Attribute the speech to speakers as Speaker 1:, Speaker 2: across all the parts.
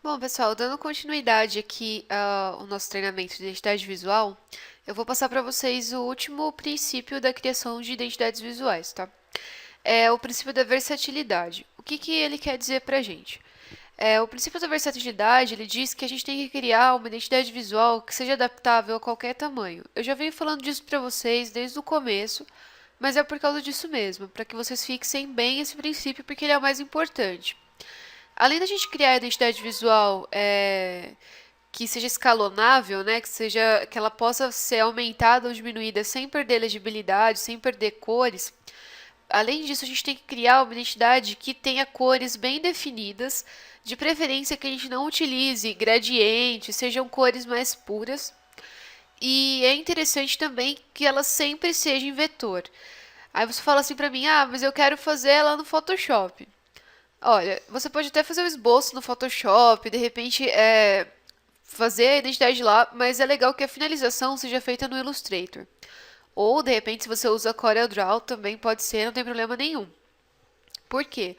Speaker 1: Bom, pessoal, dando continuidade aqui ao nosso treinamento de identidade visual, eu vou passar para vocês o último princípio da criação de identidades visuais, tá? É o princípio da versatilidade. O que que ele quer dizer para a gente? O princípio da versatilidade, ele diz que a gente tem que criar uma identidade visual que seja adaptável a qualquer tamanho. Eu já venho falando disso para vocês desde o começo, mas é por causa disso mesmo, para que vocês fixem bem esse princípio, porque ele é o mais importante. Além da gente criar a identidade visual que seja escalonável, né, que ela possa ser aumentada ou diminuída sem perder legibilidade, sem perder cores. Além disso, a gente tem que criar uma identidade que tenha cores bem definidas, de preferência que a gente não utilize gradientes, sejam cores mais puras. E é interessante também que ela sempre seja em vetor. Aí você fala assim pra mim: "Ah, mas eu quero fazer ela no Photoshop". Olha, você pode até fazer o esboço no Photoshop, de repente fazer a identidade lá, mas é legal que a finalização seja feita no Illustrator. Ou, de repente, se você usa CorelDRAW, também pode ser, não tem problema nenhum. Por quê?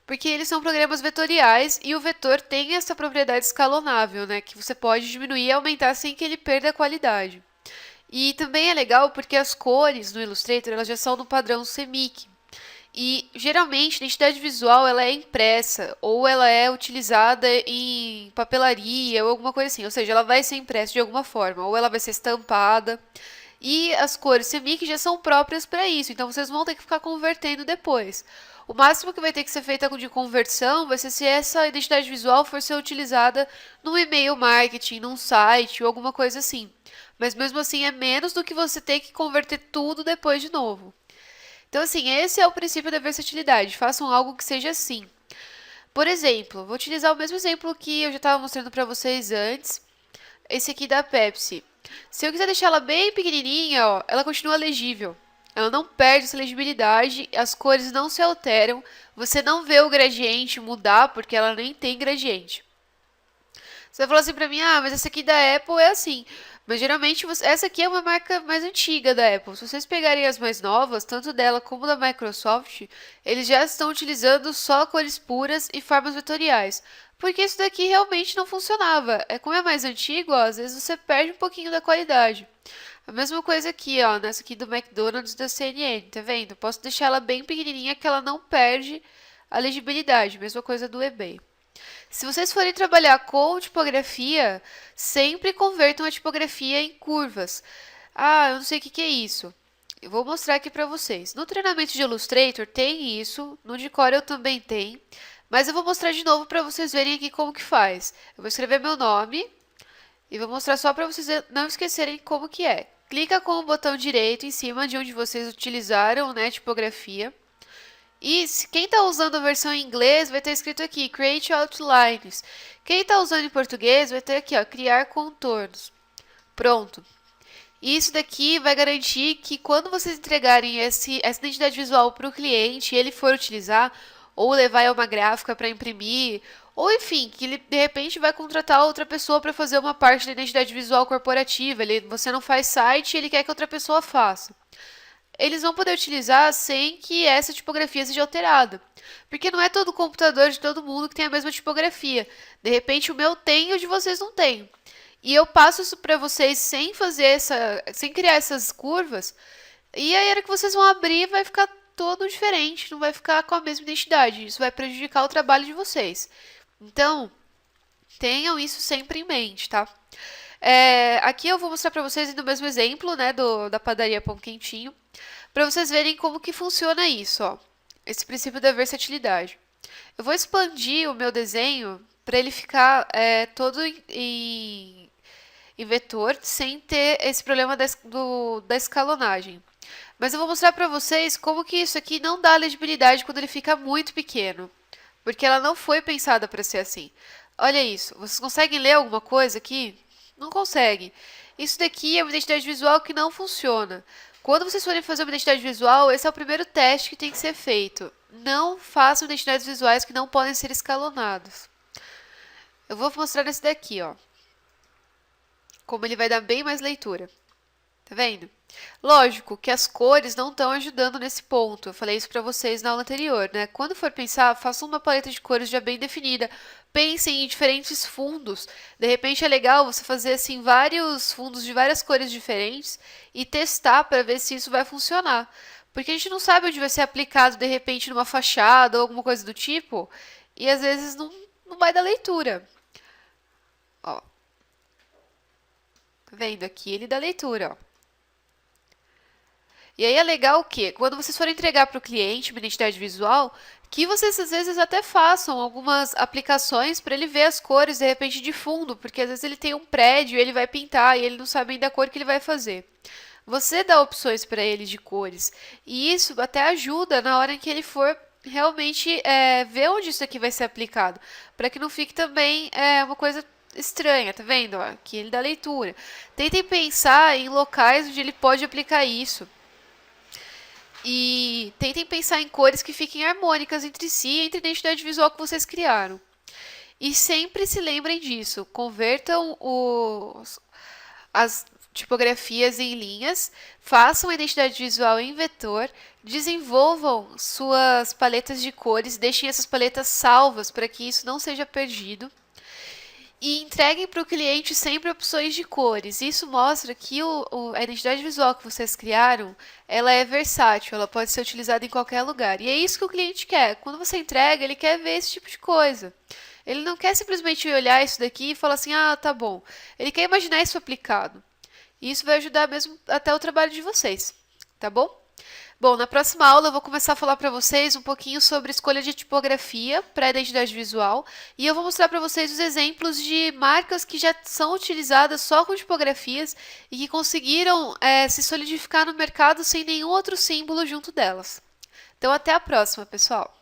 Speaker 1: Porque eles são programas vetoriais e o vetor tem essa propriedade escalonável, né? Que você pode diminuir e aumentar sem que ele perda a qualidade. E também é legal porque as cores no Illustrator elas já são no padrão CMYK. E geralmente a identidade visual ela é impressa ou ela é utilizada em papelaria ou alguma coisa assim, ou seja, ela vai ser impressa de alguma forma, ou ela vai ser estampada. E as cores CMYK já são próprias para isso, então vocês vão ter que ficar convertendo depois. O máximo que vai ter que ser feita de conversão vai ser se essa identidade visual for ser utilizada num e-mail marketing, num site ou alguma coisa assim. Mas mesmo assim é menos do que você ter que converter tudo depois de novo. Então, assim, esse é o princípio da versatilidade. Façam algo que seja assim. Por exemplo, vou utilizar o mesmo exemplo que eu já estava mostrando para vocês antes. Esse aqui da Pepsi. Se eu quiser deixar ela bem pequenininha, ó, ela continua legível. Ela não perde essa legibilidade, as cores não se alteram, você não vê o gradiente mudar porque ela nem tem gradiente. Você vai falar assim pra mim, ah, mas essa aqui da Apple é assim. Mas geralmente essa aqui é uma marca mais antiga da Apple. Se vocês pegarem as mais novas, tanto dela como da Microsoft, eles já estão utilizando só cores puras e formas vetoriais. Porque isso daqui realmente não funcionava. Como é mais antigo, ó, às vezes você perde um pouquinho da qualidade. A mesma coisa aqui, ó, nessa aqui do McDonald's da CNN, tá vendo? Posso deixar ela bem pequenininha que ela não perde a legibilidade. Mesma coisa do eBay. Se vocês forem trabalhar com tipografia, sempre convertam a tipografia em curvas. Ah, eu não sei o que é isso. Eu vou mostrar aqui para vocês. No treinamento de Illustrator tem isso, no de Corel também tem, mas eu vou mostrar de novo para vocês verem aqui como que faz. Eu vou escrever meu nome e vou mostrar só para vocês não esquecerem como que é. Clica com o botão direito em cima de onde vocês utilizaram, né, tipografia. E quem está usando a versão em inglês vai ter escrito aqui, Create Outlines. Quem está usando em português vai ter aqui, ó, Criar Contornos. Pronto. Isso daqui vai garantir que quando vocês entregarem essa identidade visual para o cliente e ele for utilizar, ou levar uma gráfica para imprimir, ou enfim, que ele de repente vai contratar outra pessoa para fazer uma parte da identidade visual corporativa. Você não faz site e ele quer que outra pessoa faça, eles vão poder utilizar sem que essa tipografia seja alterada. Porque não é todo computador de todo mundo que tem a mesma tipografia. De repente o meu tem e o de vocês não tem. E eu passo isso para vocês sem criar essas curvas. E aí, a hora que vocês vão abrir, vai ficar todo diferente, não vai ficar com a mesma identidade. Isso vai prejudicar o trabalho de vocês. Então, tenham isso sempre em mente, tá? Aqui eu vou mostrar para vocês do mesmo exemplo, né, da padaria Pão Quentinho, para vocês verem como que funciona isso, ó, esse princípio da versatilidade. Eu vou expandir o meu desenho para ele ficar todo em vetor, sem ter esse problema da escalonagem. Mas eu vou mostrar para vocês como que isso aqui não dá legibilidade quando ele fica muito pequeno, porque ela não foi pensada para ser assim. Olha isso, vocês conseguem ler alguma coisa aqui? Não conseguem. Isso daqui é uma identidade visual que não funciona. Quando vocês forem fazer uma identidade visual, esse é o primeiro teste que tem que ser feito. Não façam identidades visuais que não podem ser escalonadas. Eu vou mostrar nesse daqui, ó, como ele vai dar bem mais leitura. Tá vendo? Lógico que as cores não estão ajudando nesse ponto. Eu falei isso para vocês na aula anterior, né? Quando for pensar, faça uma paleta de cores já bem definida. Pensem em diferentes fundos. De repente é legal você fazer assim vários fundos de várias cores diferentes e testar para ver se isso vai funcionar. Porque a gente não sabe onde vai ser aplicado de repente numa fachada ou alguma coisa do tipo, e às vezes não vai dar leitura. Ó, tá vendo aqui ele dá leitura, ó. E aí é legal o quê? Quando vocês forem entregar para o cliente uma identidade visual, que vocês às vezes até façam algumas aplicações para ele ver as cores de repente de fundo, porque às vezes ele tem um prédio, ele vai pintar e ele não sabe ainda a cor que ele vai fazer. Você dá opções para ele de cores e isso até ajuda na hora em que ele for realmente ver onde isso aqui vai ser aplicado, para que não fique também uma coisa estranha, tá vendo? Ó, aqui ele dá leitura. Tentem pensar em locais onde ele pode aplicar isso. E tentem pensar em cores que fiquem harmônicas entre si, entre a identidade visual que vocês criaram. E sempre se lembrem disso. Convertam as tipografias em linhas, façam a identidade visual em vetor, desenvolvam suas paletas de cores, deixem essas paletas salvas para que isso não seja perdido e entreguem para o cliente sempre opções de cores. Isso mostra que a identidade visual que vocês criaram, ela é versátil, ela pode ser utilizada em qualquer lugar. E é isso que o cliente quer. Quando você entrega, ele quer ver esse tipo de coisa. Ele não quer simplesmente olhar isso daqui e falar assim, ah, tá bom. Ele quer imaginar isso aplicado. E isso vai ajudar mesmo até o trabalho de vocês, tá bom? Bom, na próxima aula eu vou começar a falar para vocês um pouquinho sobre escolha de tipografia para a identidade visual e eu vou mostrar para vocês os exemplos de marcas que já são utilizadas só com tipografias e que conseguiram se solidificar no mercado sem nenhum outro símbolo junto delas. Então, até a próxima, pessoal!